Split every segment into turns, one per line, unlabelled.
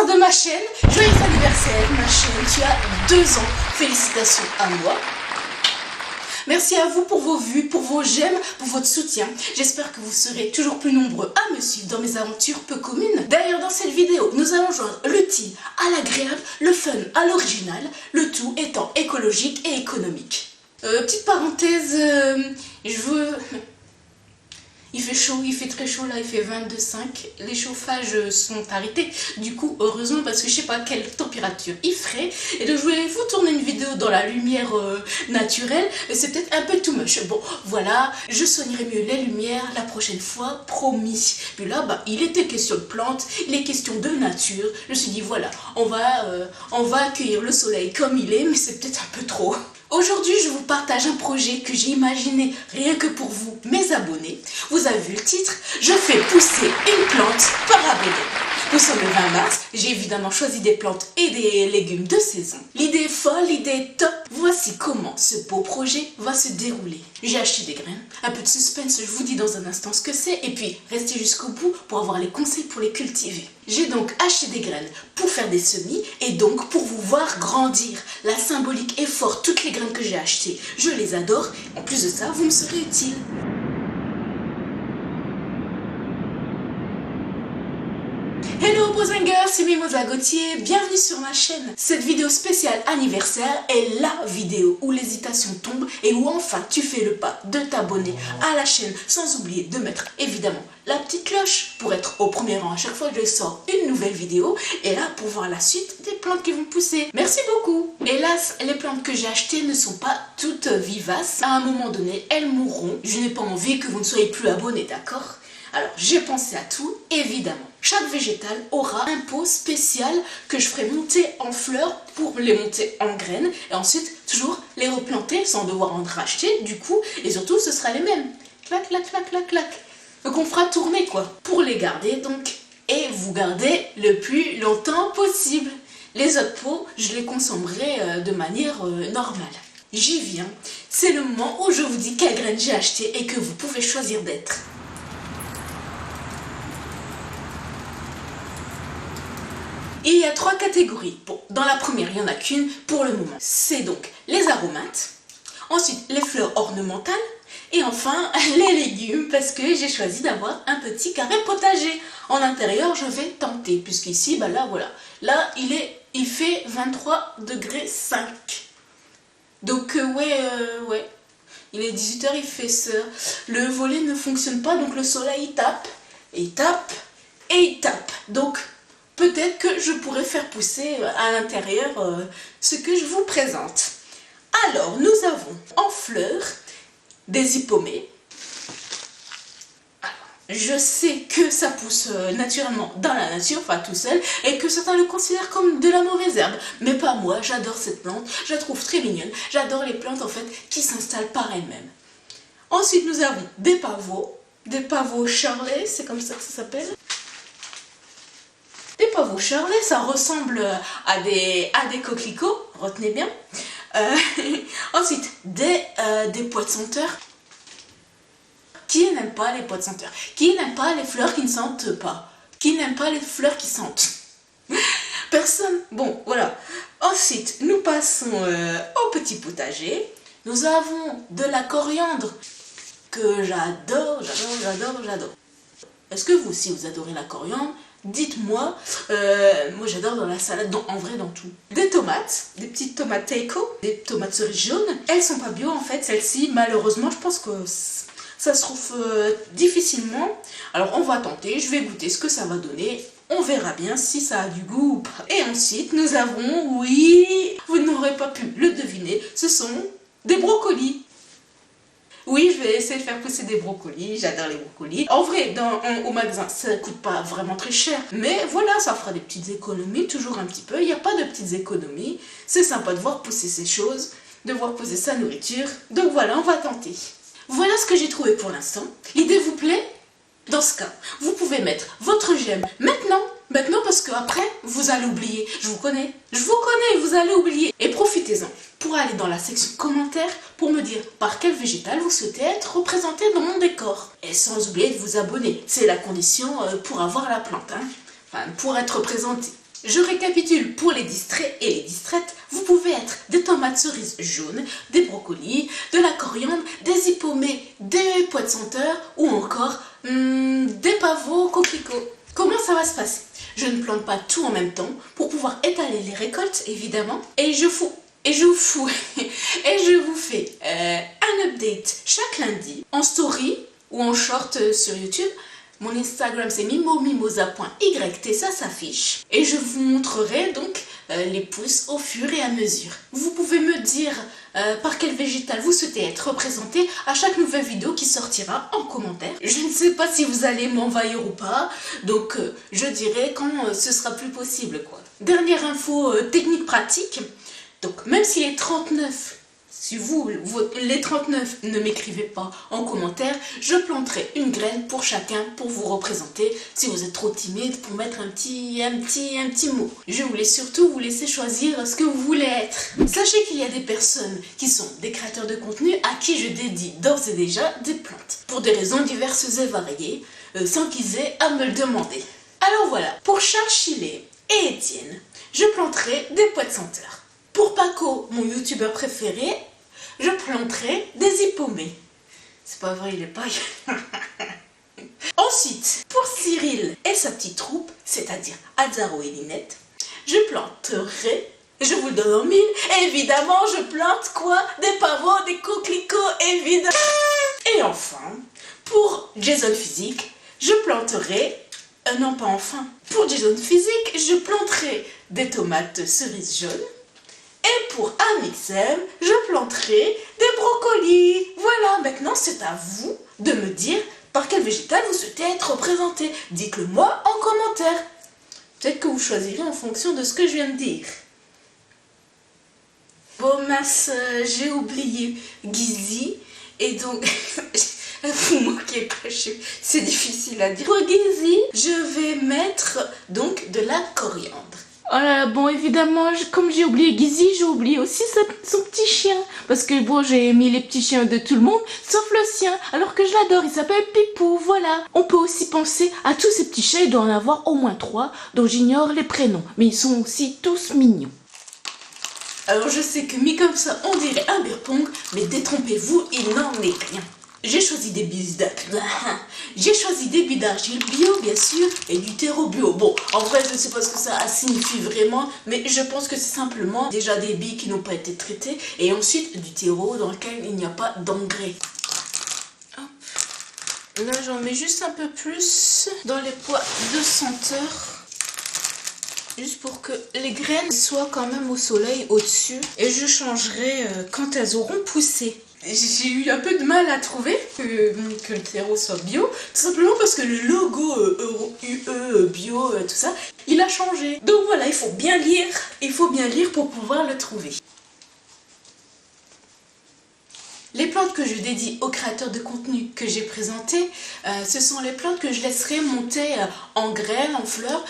anniversaire de ma chaîne. Joyeux anniversaire ma chaîne, tu as 2 ans. Félicitations à moi. Merci à vous pour vos vues, pour vos j'aime, pour votre soutien. J'espère que vous serez toujours plus nombreux à me suivre dans mes aventures peu communes. D'ailleurs, dans cette vidéo, nous allons joindre l'utile à l'agréable, le fun à l'original, le tout étant écologique et économique. Petite parenthèse, il fait chaud, il fait très chaud là, il fait 22,5. Les chauffages sont arrêtés. Du coup, heureusement, parce que je sais pas quelle température il ferait. Et donc, je voulais vous tourner une vidéo dans la lumière naturelle. Mais c'est peut-être un peu too much. Bon, voilà, je soignerai mieux les lumières la prochaine fois, promis. Puis là, il était question de plantes, il est question de nature. Je me suis dit, voilà, on va accueillir le soleil comme il est, mais c'est peut-être un peu trop. Aujourd'hui, je vous partage un projet que j'ai imaginé rien que pour vous, mes abonnés. Vous avez vu le titre, je fais pousser une plante par abonné. Nous sommes le 20 mars, j'ai évidemment choisi des plantes et des légumes de saison. L'idée est folle, l'idée est top. Voici comment ce beau projet va se dérouler. J'ai acheté des graines, un peu de suspense, je vous dis dans un instant ce que c'est, et puis restez jusqu'au bout pour avoir les conseils pour les cultiver. J'ai donc acheté des graines pour faire des semis et donc pour vous voir grandir. La symbolique est forte, toutes les graines que j'ai achetées, je les adore. En plus de ça, vous me serez utile. Hello Bros-Bangers, c'est Mimosa Gauthier, bienvenue sur ma chaîne. Cette vidéo spéciale anniversaire est la vidéo où l'hésitation tombe et où enfin tu fais le pas de t'abonner à la chaîne sans oublier de mettre évidemment la petite cloche pour être au premier rang à chaque fois que je sors une nouvelle vidéo et là pour voir la suite des plantes qui vont pousser. Merci beaucoup. Hélas, les plantes que j'ai achetées ne sont pas toutes vivaces. À un moment donné, elles mourront. Je n'ai pas envie que vous ne soyez plus abonnés, d'accord ? Alors, j'ai pensé à tout, évidemment. Chaque végétal aura un pot spécial que je ferai monter en fleurs pour les monter en graines et ensuite toujours les replanter sans devoir en racheter du coup et surtout ce sera les mêmes. Clac, clac, clac, clac, clac. Donc on fera tourner quoi pour les garder donc et vous garder le plus longtemps possible. Les autres pots, je les consommerai de manière normale. J'y viens. C'est le moment où je vous dis quelles graines j'ai achetées et que vous pouvez choisir d'être. Il y a 3 catégories. Bon, dans la première, il n'y en a qu'une pour le moment. C'est donc les aromates, ensuite les fleurs ornementales et enfin les légumes parce que j'ai choisi d'avoir un petit carré potager. En intérieur, je vais tenter puisqu'ici, là voilà. Là, il fait 23,5 degrés. Donc ouais. Il est 18 h, il fait ça. Le volet ne fonctionne pas, donc le soleil il tape, et il tape, et il tape. Donc peut-être que je pourrais faire pousser à l'intérieur ce que je vous présente. Alors, nous avons en fleurs des hippomées. Alors, je sais que ça pousse naturellement dans la nature, enfin tout seul, et que certains le considèrent comme de la mauvaise herbe. Mais pas moi, j'adore cette plante, je la trouve très mignonne. J'adore les plantes en fait qui s'installent par elles-mêmes. Ensuite, nous avons des pavots Shirley, c'est comme ça que ça s'appelle. Des pavots Shirley, ça ressemble à des coquelicots, retenez bien. Ensuite, des pois de senteur. Qui n'aime pas les pois de senteur? Qui n'aime pas les fleurs qui ne sentent pas? Qui n'aime pas les fleurs qui sentent? Personne. Bon, voilà. Ensuite, nous passons au petit potager. Nous avons de la coriandre que j'adore. Est-ce que vous aussi vous adorez la coriandre? Dites-moi, moi j'adore dans la salade, en vrai dans tout. Des tomates, des petites tomates Teiko, des tomates cerises jaunes. Elles sont pas bio en fait, celles-ci, malheureusement, je pense que ça se trouve difficilement. Alors on va tenter, je vais goûter ce que ça va donner. On verra bien si ça a du goût ou pas. Et ensuite nous avons, oui, vous n'aurez pas pu le deviner, ce sont des brocolis. Oui, je vais essayer de faire pousser des brocolis, j'adore les brocolis. En vrai, au magasin, ça ne coûte pas vraiment très cher. Mais voilà, ça fera des petites économies, toujours un petit peu. Il n'y a pas de petites économies. C'est sympa de voir pousser ces choses, de voir pousser sa nourriture. Donc voilà, on va tenter. Voilà ce que j'ai trouvé pour l'instant. L'idée vous plaît? Dans ce cas, vous pouvez mettre votre j'aime maintenant parce qu'après, vous allez oublier. Je vous connais, vous allez oublier. Et profitez-en pour aller dans la section commentaires pour me dire par quel végétal vous souhaitez être représenté dans mon décor. Et sans oublier de vous abonner. C'est la condition pour avoir la plante, hein. Enfin, pour être représenté. Je récapitule pour les distraits et les distraites. Vous pouvez être des tomates cerises jaunes, des brocolis, de la coriandre, des hippomées, des pois de senteur ou encore des pavots coquelicots. Comment ça va se passer? Je ne plante pas tout en même temps pour pouvoir étaler les récoltes évidemment. Et je vous fais un update chaque lundi en story ou en short sur YouTube. Mon Instagram c'est mimomimosa.yt, ça s'affiche. Et je vous montrerai donc les pouces au fur et à mesure. Vous pouvez me dire par quel végétal vous souhaitez être représenté à chaque nouvelle vidéo qui sortira en commentaire. Je ne sais pas si vous allez m'envahir ou pas, donc je dirai quand ce sera plus possible quoi. Dernière info technique pratique, donc même si les 39... Si les 39 ne m'écrivez pas en commentaire, je planterai une graine pour chacun pour vous représenter si vous êtes trop timide pour mettre un petit mot. Je voulais surtout vous laisser choisir ce que vous voulez être. Sachez qu'il y a des personnes qui sont des créateurs de contenu à qui je dédie d'ores et déjà des plantes. Pour des raisons diverses et variées, sans qu'ils aient à me le demander. Alors voilà, pour Charles Chillet et Étienne, je planterai des pois de senteur. Pour Paco, mon youtubeur préféré, je planterai des hippomées. C'est pas vrai, il est pas... Ensuite, pour Cyril et sa petite troupe, c'est-à-dire Azaro et Linette, je planterai, je vous le donne en mille, évidemment, je plante quoi? Des pavots, des coquelicots, évidemment. Et enfin, pour Jason Physique, je planterai... non, pas enfin. Pour Jason Physique, je planterai des tomates cerises jaunes. Et pour Amixem, je planterai des brocolis. Voilà, maintenant c'est à vous de me dire par quel végétal vous souhaitez être représenté. Dites-le moi en commentaire. Peut-être que vous choisirez en fonction de ce que je viens de dire. Bon mince, j'ai oublié Gizy. Et donc, vous moquez pas, c'est difficile à dire. Pour Gizy, je vais mettre donc de la coriandre. Oh là là, bon évidemment, comme j'ai oublié Gizy, j'ai oublié aussi son petit chien. Parce que bon, j'ai mis les petits chiens de tout le monde, sauf le sien. Alors que je l'adore, il s'appelle Pipou, voilà. On peut aussi penser à tous ces petits chats, il doit en avoir au moins 3, dont j'ignore les prénoms. Mais ils sont aussi tous mignons. Alors je sais que mis comme ça, on dirait un beer pong, mais détrompez-vous, il n'en est rien. J'ai choisi des billes d'argile bio, bien sûr, et du terreau bio. Bon, en vrai, je ne sais pas ce que ça signifie vraiment, mais je pense que c'est simplement déjà des billes qui n'ont pas été traitées, et ensuite du terreau dans lequel il n'y a pas d'engrais. Là, j'en mets juste un peu plus dans les pois de senteur. Juste pour que les graines soient quand même au soleil au-dessus. Et je changerai quand elles auront poussé. J'ai eu un peu de mal à trouver que le terreau soit bio, tout simplement parce que le logo UE bio, tout ça, il a changé. Donc voilà, il faut bien lire pour pouvoir le trouver. Les plantes que je dédie aux créateurs de contenu que j'ai présentés, ce sont les plantes que je laisserai monter en graines, en fleurs,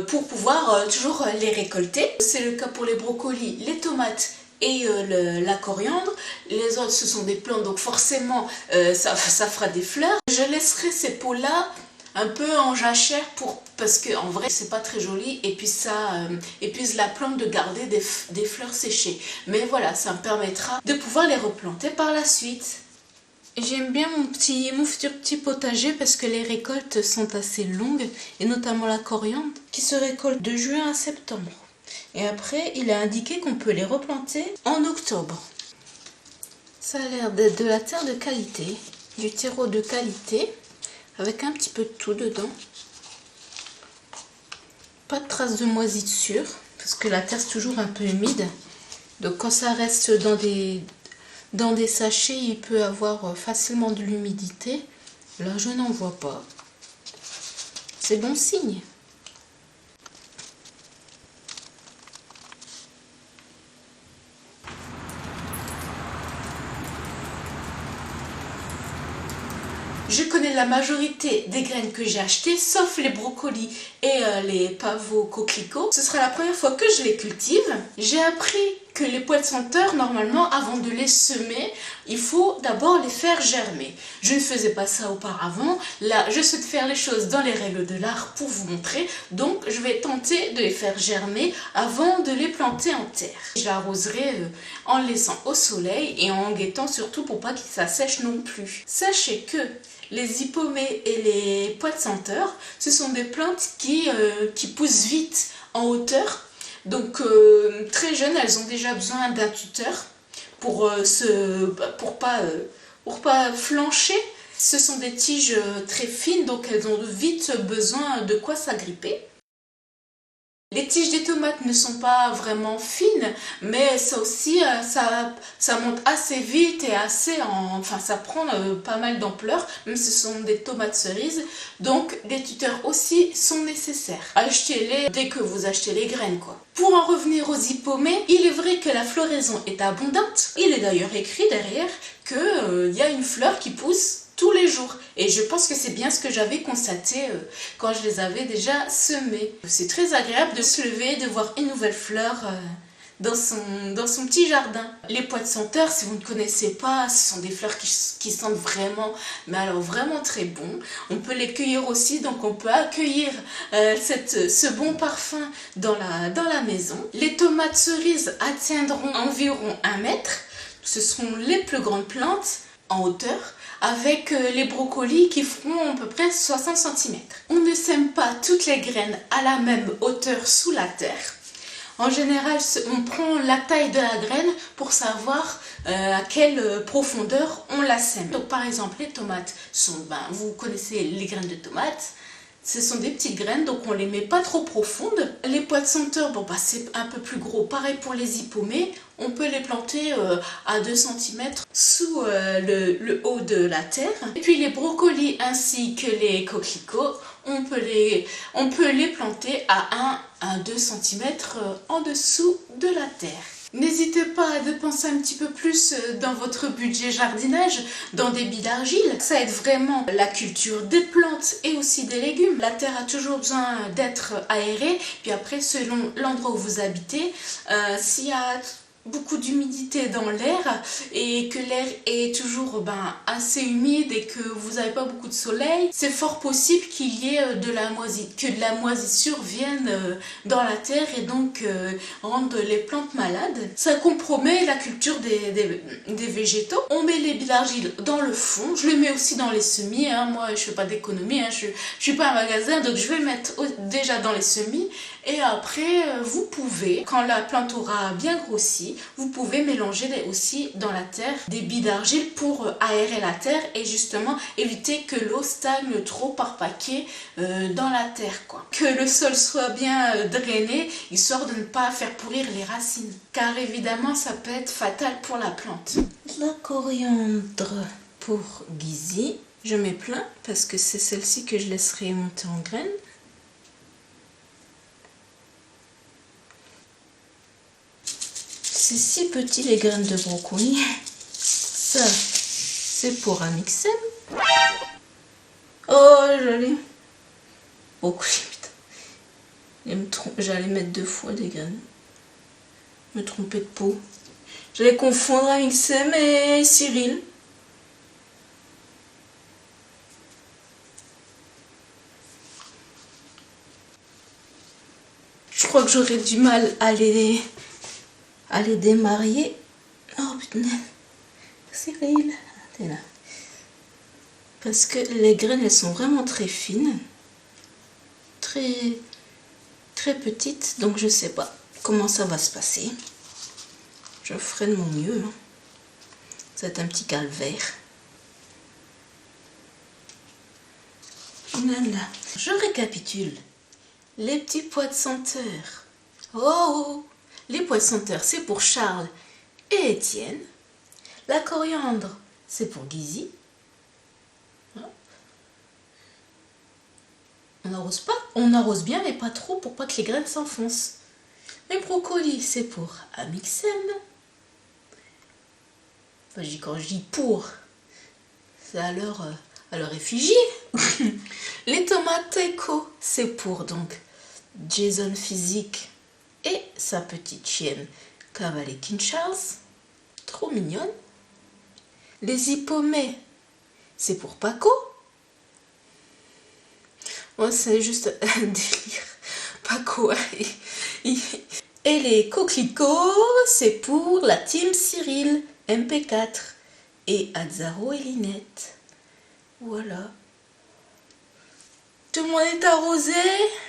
pour pouvoir toujours les récolter. C'est le cas pour les brocolis, les tomates et la coriandre. Les autres, ce sont des plantes, donc forcément, ça fera des fleurs. Je laisserai ces pots-là un peu en jachère parce que en vrai c'est pas très joli et puis ça épuise la plante de garder des fleurs séchées, mais voilà, ça me permettra de pouvoir les replanter par la suite. J'aime bien mon futur petit potager parce que les récoltes sont assez longues, et notamment la coriandre qui se récolte de juin à septembre, et après il est indiqué qu'on peut les replanter en octobre. Ça a l'air d'être de la terre de qualité, du terreau de qualité, avec un petit peu de tout dedans. Pas de traces de moisissure, parce que la terre c'est toujours un peu humide. Donc quand ça reste dans des sachets, il peut avoir facilement de l'humidité. Là je n'en vois pas. C'est bon signe. Je connais la majorité des graines que j'ai achetées, sauf les brocolis et les pavots coquelicots. Ce sera la première fois que je les cultive. J'ai appris que les pois de senteur, normalement, avant de les semer, il faut d'abord les faire germer. Je ne faisais pas ça auparavant. Là, je souhaite faire les choses dans les règles de l'art pour vous montrer. Donc, je vais tenter de les faire germer avant de les planter en terre. Je l'arroserai en le laissant au soleil et en guettant surtout pour pas que ça sèche non plus. Sachez que les hippomées et les pois de senteur, ce sont des plantes qui poussent vite en hauteur. Donc très jeunes, elles ont déjà besoin d'un tuteur pour pas flancher. Ce sont des tiges très fines, donc elles ont vite besoin de quoi s'agripper. Les tiges des tomates ne sont pas vraiment fines, mais ça aussi, ça monte assez vite et enfin ça prend pas mal d'ampleur, même si ce sont des tomates cerises, donc des tuteurs aussi sont nécessaires. Achetez-les dès que vous achetez les graines, quoi. Pour en revenir aux hippomées, il est vrai que la floraison est abondante. Il est d'ailleurs écrit derrière qu'il y a une fleur qui pousse tous les jours. Et je pense que c'est bien ce que j'avais constaté quand je les avais déjà semés. C'est très agréable de se lever, de voir une nouvelle fleur dans son petit jardin. Les pois de senteur, si vous ne connaissez pas, ce sont des fleurs qui sentent vraiment, mais alors vraiment très bon. On peut les cueillir aussi, donc on peut accueillir ce bon parfum dans la maison. Les tomates cerises atteindront environ 1 mètre. Ce seront les plus grandes plantes en hauteur, avec les brocolis qui feront à peu près 60 cm. On ne sème pas toutes les graines à la même hauteur sous la terre. En général, on prend la taille de la graine pour savoir à quelle profondeur on la sème. Donc par exemple, les tomates sont, vous connaissez les graines de tomates, ce sont des petites graines, donc on les met pas trop profondes. Les pois de senteur, c'est un peu plus gros. Pareil pour les hippomées, on peut les planter à 2 cm sous le haut de la terre. Et puis les brocolis ainsi que les coquelicots, on peut les planter à 1 à 2 cm en dessous de la terre. N'hésitez pas à dépenser un petit peu plus dans votre budget jardinage, dans des billes d'argile. Ça aide vraiment la culture des plantes et aussi des légumes. La terre a toujours besoin d'être aérée. Puis après, selon l'endroit où vous habitez, s'il y a beaucoup d'humidité dans l'air et que l'air est toujours assez humide et que vous n'avez pas beaucoup de soleil, c'est fort possible qu'il y ait de la moisissure vienne dans la terre et donc rendre les plantes malades. Ça compromet la culture des végétaux. On met les billes d'argile dans le fond. Je les mets aussi dans les semis. Moi, je fais pas d'économie. Je suis pas un magasin, donc je vais le mettre déjà dans les semis. Et après, vous pouvez, quand la plante aura bien grossi, vous pouvez mélanger aussi dans la terre des billes d'argile pour aérer la terre et justement éviter que l'eau stagne trop par paquet dans la terre, quoi. Que le sol soit bien drainé, histoire de ne pas faire pourrir les racines. Car évidemment, ça peut être fatal pour la plante. La coriandre pour Gizzy. Je mets plein parce que c'est celle-ci que je laisserai monter en graines. C'est si petit les graines de brocoli. Ça, c'est pour Amixem. Oh, joli. Brocoli, putain. J'allais mettre 2 fois des graines. Me tromper de peau. J'allais confondre Amixem et Cyril. Je crois que j'aurais du mal à les démarier. Oh putain, Cyril, t'es là. Parce que les graines, elles sont vraiment très fines. Très, très petites. Donc je sais pas comment ça va se passer. Je ferai de mon mieux. Ça va être un petit calvaire. Voilà. Je récapitule. Les petits pois de senteur. Oh! Les pois de senteur, c'est pour Charles et Étienne. La coriandre, c'est pour Gizzy. On n'arrose pas. On arrose bien, mais pas trop pour pas que les graines s'enfoncent. Les brocolis, c'est pour Amixem. Enfin, quand je dis pour, c'est à leur effigie. Les tomates Eco, c'est pour donc Jason Physique et sa petite chienne Cavalier King Charles, trop mignonne. Les hippomées, c'est pour Paco. Moi, c'est juste un délire. Paco, et les coquelicots, c'est pour la team Cyril, MP4. Et Azzaro et Linette. Voilà. Tout le monde est arrosé.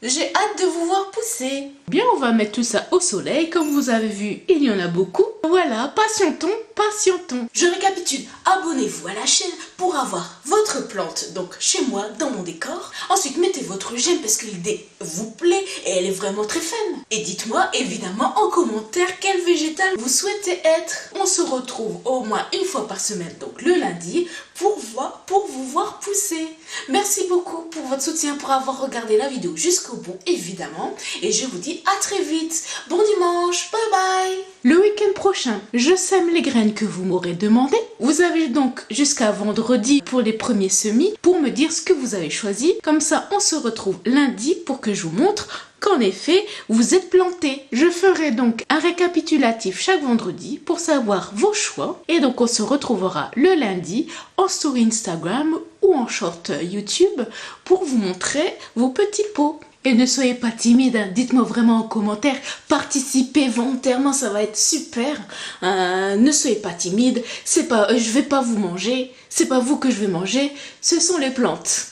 J'ai hâte de vous voir pousser. Bien, on va mettre tout ça au soleil. Comme vous avez vu, il y en a beaucoup. Voilà, patientons, patientons. Je récapitule. Abonnez-vous à la chaîne pour avoir votre plante, donc chez moi, dans mon décor. Ensuite, mettez votre j'aime parce que l'idée vous plaît et elle est vraiment très fun. Et dites-moi évidemment en commentaire quel végétal vous souhaitez être. On se retrouve au moins une fois par semaine, donc le lundi, pour vous voir pousser. Merci beaucoup pour votre soutien, pour avoir regardé la vidéo jusqu'au bout, évidemment. Et je vous dis à très vite. Bon dimanche, bye bye. Le week-end prochain, je sème les graines que vous m'aurez demandé. Vous avez donc jusqu'à vendredi pour les premiers semis pour me dire ce que vous avez choisi. Comme ça, on se retrouve lundi pour que je vous montre qu'en effet, vous êtes planté. Je ferai donc un récapitulatif chaque vendredi pour savoir vos choix. Et donc, on se retrouvera le lundi en story Instagram ou en short YouTube pour vous montrer vos petits pots. Et ne soyez pas timide, hein. Dites-moi vraiment en commentaire, participez volontairement, ça va être super. Ne soyez pas timide, c'est pas, je vais pas vous manger, c'est pas vous que je vais manger, ce sont les plantes.